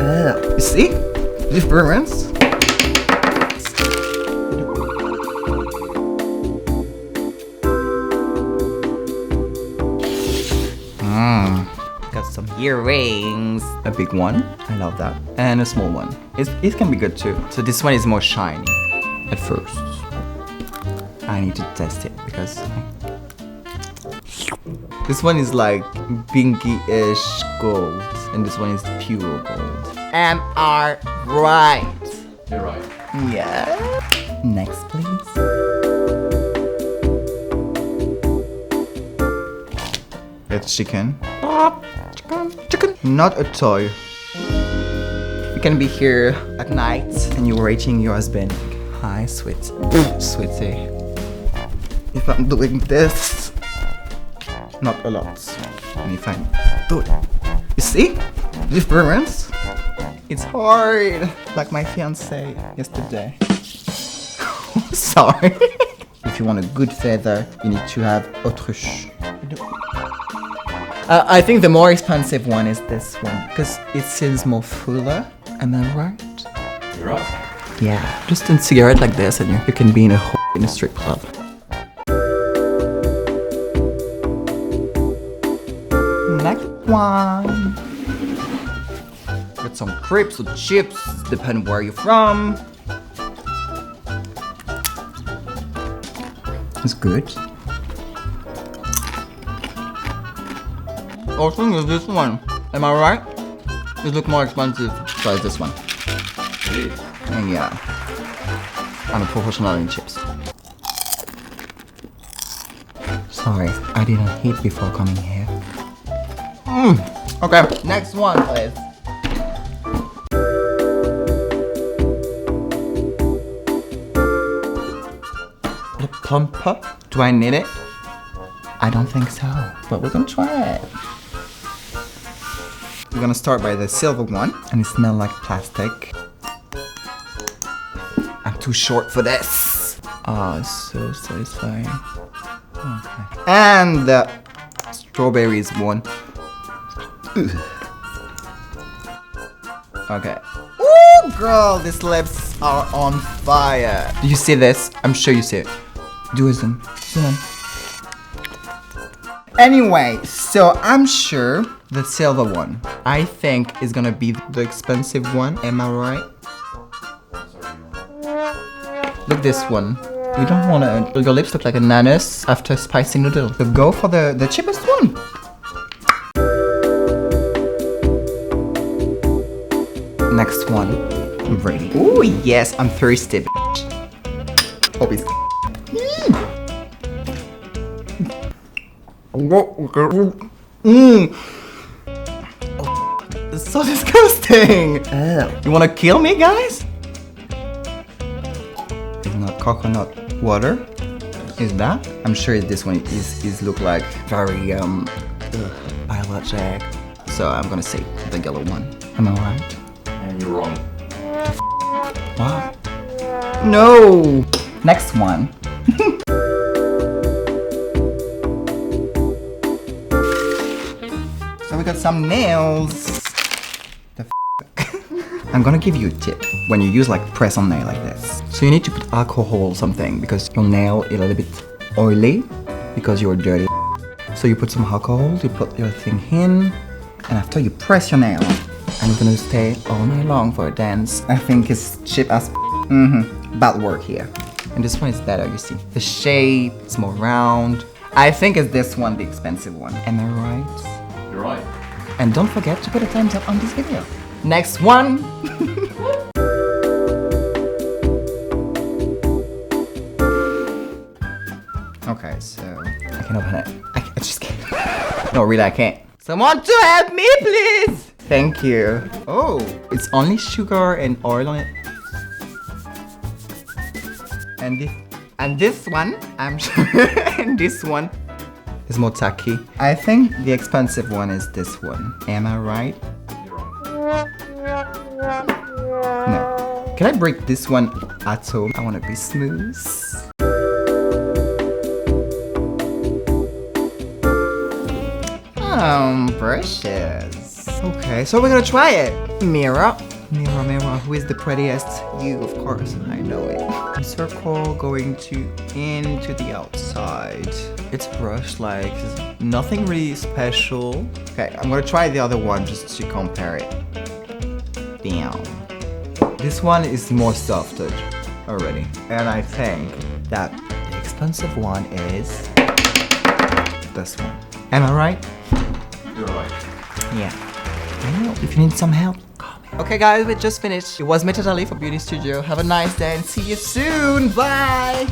You see? Difference? Got some earrings. A big one, I love that. And a small one. It can be good too. So this one is more shiny at first. I need to test it because this one is like pinky-ish gold and this one is pure gold. Am I right? You're right. Yeah. Next, please. It's chicken. Chicken. Not a toy. You can be here at night and you're rating your husband. Hi, sweetie. If I'm doing this, not a lot. And if I do it, you see? Difference? It's hard. Like my fiance yesterday. Sorry. If you want a good feather, you need to have autruche. I think the more expensive one is this one because it seems more fuller. Am I right? You're right. Yeah. Just a cigarette like this and you can be in a strip club. Next one. Get some crepes or chips, depending where you're from. It's good. I think it's this one. Am I right? It looks more expensive, so it's this one. And yeah, I'm a professional in chips. Sorry, I didn't eat before coming here. Okay, next one, please. The plumper? Do I need it? I don't think so, but we're gonna try it. We're gonna start by the silver one, and it smells like plastic. I'm too short for this. Oh, it's so satisfying. Okay. And the strawberries one. Ugh. Okay. Ooh, girl, these lips are on fire. Do you see this? I'm sure you see it. Do them. Anyway, so I'm sure the silver one, I think, is gonna be the expensive one. Am I right? Look this one. You don't wanna. Your lips look like a nanas after spicy noodle. So go for the cheapest one. Next one. I'm ready. Ooh, yes, I'm thirsty. Hope it's. It's so disgusting. You wanna kill me, guys? It's not coconut water. Is that? I'm sure this one is look like very biologic. So I'm gonna say the yellow one. Am I right? And you're wrong. What? No. Next one. So we got some nails. The I'm gonna give you a tip when you use like press on nail like this. So you need to put alcohol or something because your nail is a little bit oily because you're dirty. So you put some alcohol, you put your thing in, and after you press your nail, I'm gonna stay all night long for a dance. I think it's cheap as bad work here. And this one is better, you see. The shape is more round. I think it's this one, the expensive one. Am I right? You're right. And don't forget to put a thumbs up on this video. Next one! Okay, so I can open it. I just can't. No, really, I can't. Someone to help me, please! Thank you. Oh, it's only sugar and oil on it. And this one, I'm sure, and this one is more tacky. I think the expensive one is this one. Am I right? You're wrong. No. Can I break this one at home? I want to be smooth. Precious. Okay, so we're gonna try it. Mirror. Mirror, mirror, who is the prettiest? You, of course, I know it. Circle going into the outside. It's brushed like nothing really special. Okay, I'm gonna try the other one just to compare it. Damn. This one is more softer already. And I think that the expensive one is this one. Am I right? You're right. Yeah. I know. If you need some help, call me. Okay guys, we just finished. It was me, Totally, for Beauty Studio. Have a nice day and see you soon. Bye!